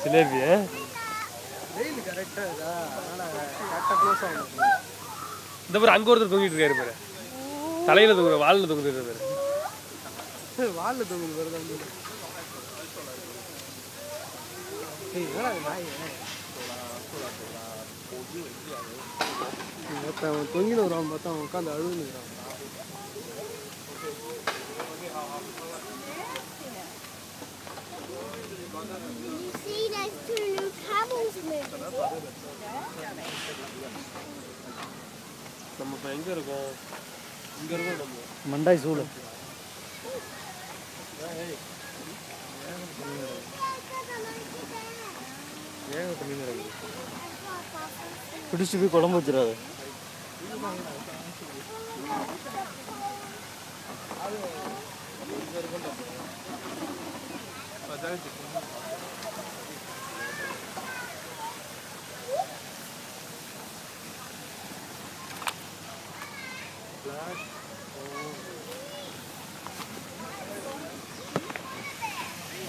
சிலேபி வெயில் கரெக்டாக இருக்கா அதனால் கரெக்டாக க்ளோஸ் ஆகும். இந்த பேர் அங்கே ஒருத்தர் தூங்கிட்டு இருக்காரு பாரு, தலையில் தூங்குற வாலில் தூங்குறது பாரு, வாலில் தூங்குது வருது வந்து. அவன் தொங்கின வருவான் பார்த்தா அவன் உட்காந்து அழுகுனுக்கிறான். நம்ம இப்போ எங்கே இருக்கோம்? இங்கே இருக்கோம் நம்ம மண்டாய் சூடு. ஏகப்பட்ட மீன் இருக்குது. பிடிச்சி போய் குழம்பு வச்சிடாது.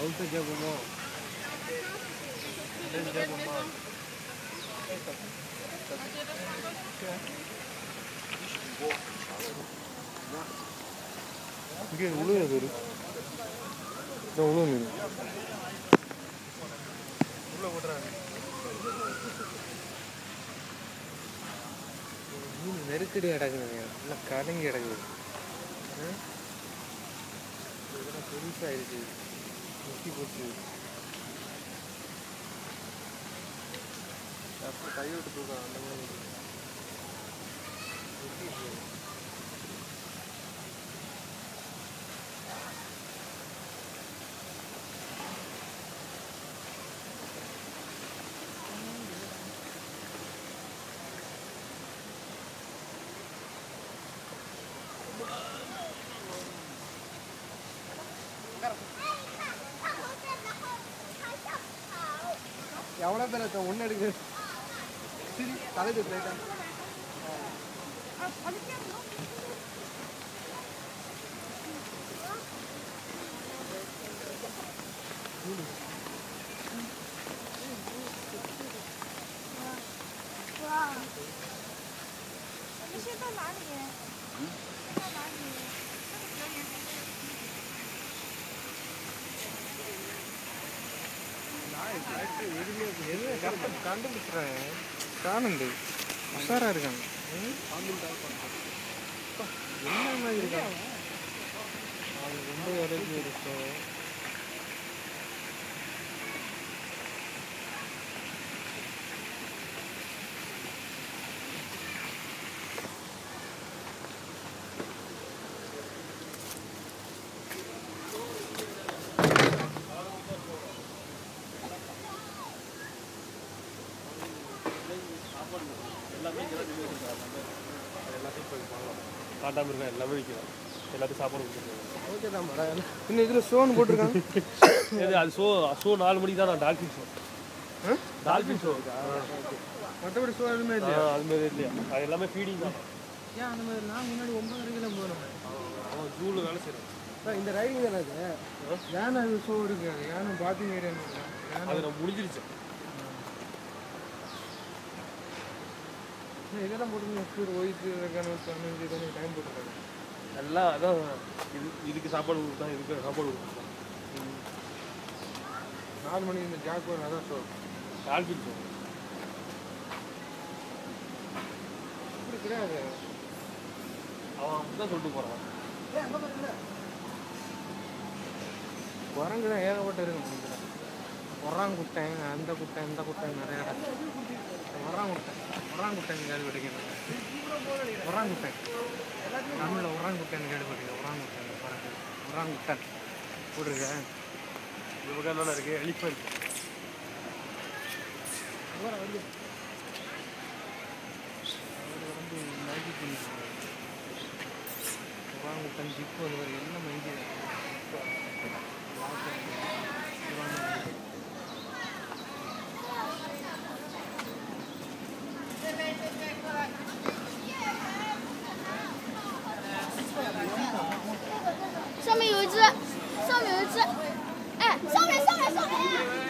அவுட்டு கேட்போமோ கேட்போமா? இங்கே உழுவுறது ஒரு உழுவு மீன் உள்ள ஓடுறாங்க. மீன் நெருக்கடி அடங்குதுங்க, நல்லா கலங்கி அடங்குது. இதெல்லாம் பெருசாகிடுச்சு, முக்கி போச்சு. அப்போ கைவிட்டு தூக்கம் அந்த மாதிரி எவ்வளோ பேர் ஒன்று எடுக்குது. சரி தலைக்கு போயிட்டான். கண்டுபிடிச்சிட்றேன். காணுண்டு உஷாராக இருக்காங்க. என்ன மாதிரி இருக்காங்க? அது ரொம்ப வரைக்கும் இருக்கும். காட்டாமல் இருக்கா எல்லாமே விற்கிறோம். எல்லாத்தையும் சாப்பாடு கொடுத்துருக்காங்க. ஓகே தான் மேடம். இன்னும் இதில் ஷோன்னு போட்டிருக்காங்க. அது ஷோ 4 மணிக்கு தான். நான் டால்ஃபின் ஷோ இருக்கா? மற்றபடி ஷோ எதுவுமே இல்லையா? அதுமாரி இல்லையா? அது எல்லாமே ஃபீடிங் தான். ஏன் அந்த மாதிரி? நான் முன்னாடி 9:30 போகிறேன். அவன் ஜூவில் வேலை செய்கிறேன். இந்த ரைடிங் தானே அது? யானை அது ஷோ இருக்கு. அது யானை பார்க்கிங் ஏரியா. அது நான் முடிஞ்சிருச்சு. இதெல்லாம் போட்டு ஒயிட்டு டைம் போட்டுருக்காங்க. எல்லாம் அதான் இதுக்கு சாப்பாடு கொடுத்தா, இதுக்கு சாப்பாடு கொடுத்தா. 4 மணிக்கு இந்த ஜாக்வார் அதான் ஷோ. டால்ஃபின் ஷோ இப்படி கிடையாது. அவன் அப்படி தான் சொல்லிட்டு போகிறான். குரங்கு தான் ஏகப்பட்ட இருக்கு. ஒராங்குட்டை, அந்த குட்டை, இந்த குட்டை நிறைய இடம். ஒராங்குட்டைன்னு கேள்விப்பட்டிருக்கேன். ஒராங்குட்டை தமிழில் ஒராங்குட்டைன்னு கேள்விப்பட்டிருக்கேன். ஒராங்குட்டன் போட்டிருக்கேன். இந்த பக்கம் என்னென்ன இருக்குது? எலிஃபென்ட். ஒராங்குட்டன் ஜிப்பு அந்த மாதிரி எல்லாம் மைண்டி.上面有一只，哎，上面！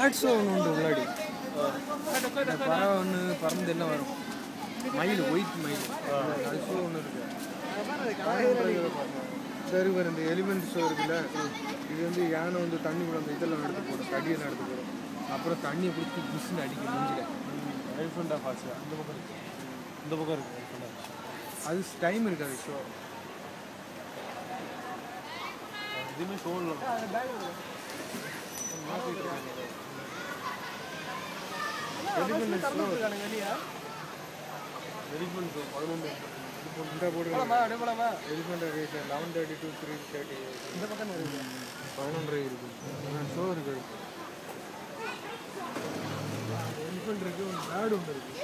பேர்ட்ஸும் ஒன்று உண்டு முன்னாடி. பறவை ஒன்று பறந்து எல்லாம் வரும். மயில், ஒயிட் மயில், அது ஷோ ஒன்று இருக்குது. சரி வரும். இந்த எலிமெண்ட் ஷோ இருக்குல்ல, இது வந்து யானை வந்து தண்ணிக்குள்ள அந்த இதெல்லாம் நடத்து போடும், கடியை நடத்து போடும். அப்புறம் தண்ணியை பிடிச்சி புஷ்ன்னு அடிக்கும் மூஞ்சில். எலிஃபண்டா ஃபால்ஸ் இந்த பக்கம் இருக்கு, இந்த பக்கம் இருக்கு எலிஃபண்டா. அது டைம் இருக்காது ஷோ. எதுவுமே ஷோ இல்லை. எலிமெண்ட் ஷோ எலிஃபண்ட் ஷோ 11 இந்த போர்டு எலிஃபண்ட் ரேஸ் 11:30 to 3:30. இந்த பக்கம் இருக்குது 11:30 இருக்குது. ஷோ இருக்குது. எலிஃபண்ட் இருக்குது, ஒரு பேர்டு ஒன்று இருக்குது.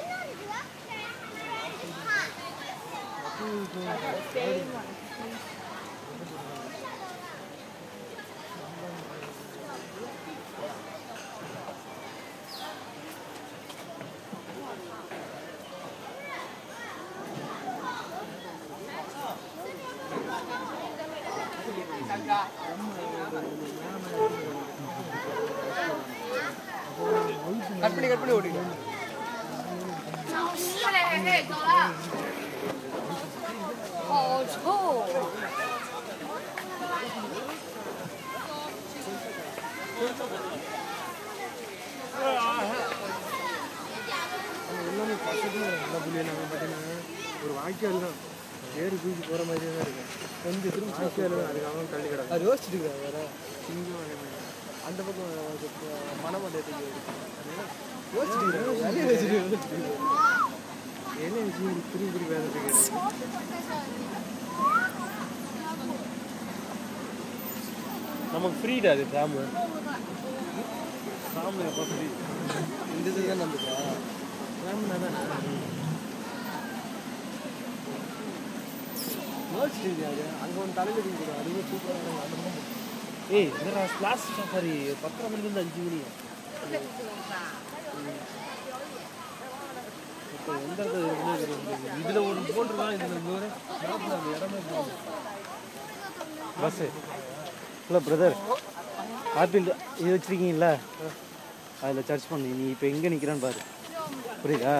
கட் பண்ணி ஓடிடு. எல்லாமே பக்கத்தில் நல்லா புள்ளியை நாங்கள் பார்த்தீங்கன்னா ஒரு வாய்க்கால் தான், ஏறி தூக்கி போகிற மாதிரியே தான் இருக்கும். கொஞ்சம் திரும்ப வாய்க்கால் தான், அதுக்காக தள்ளி கிடக்கும். அது யோசிச்சுட்டு வேறு சிங்கம் அதே மாதிரி அந்த பக்கம் மனமண்டலத்துக்கு யோசிச்சுட்டு என்ன விஷயம் திரும்பி திரும்பி வேலை கிடையாது. நமக்கு ஃப்ரீடா அது ட்ராமு எப்போ ஃப்ரீ? இந்த இது தான் நம்பிக்கா ட்ராம் தானே யோசிச்சுட்டு அது அங்கே ஒன்று தலையில் கொடுக்கும், அதுவே சூப்பராக. ஏய் இந்த ஸ்பிளாஷ் சஃபாரி 10 மணிலேருந்து 5 மணி. இப்போ எந்த இடத்துல இருக்குன்னு இதில் ஒரு போட்டுருக்கான், இதில் இங்கே ஒரு மேப்பில் அந்த இடமே போகுது. பஸ்ஸு இல்லை பிரதர், ஆப்பிள் இது வச்சுருக்கீங்களா, அதில் சர்ச் பண்ணு. நீ இப்போ எங்கே நிற்கிறான்னு பாரு, புரியுதா?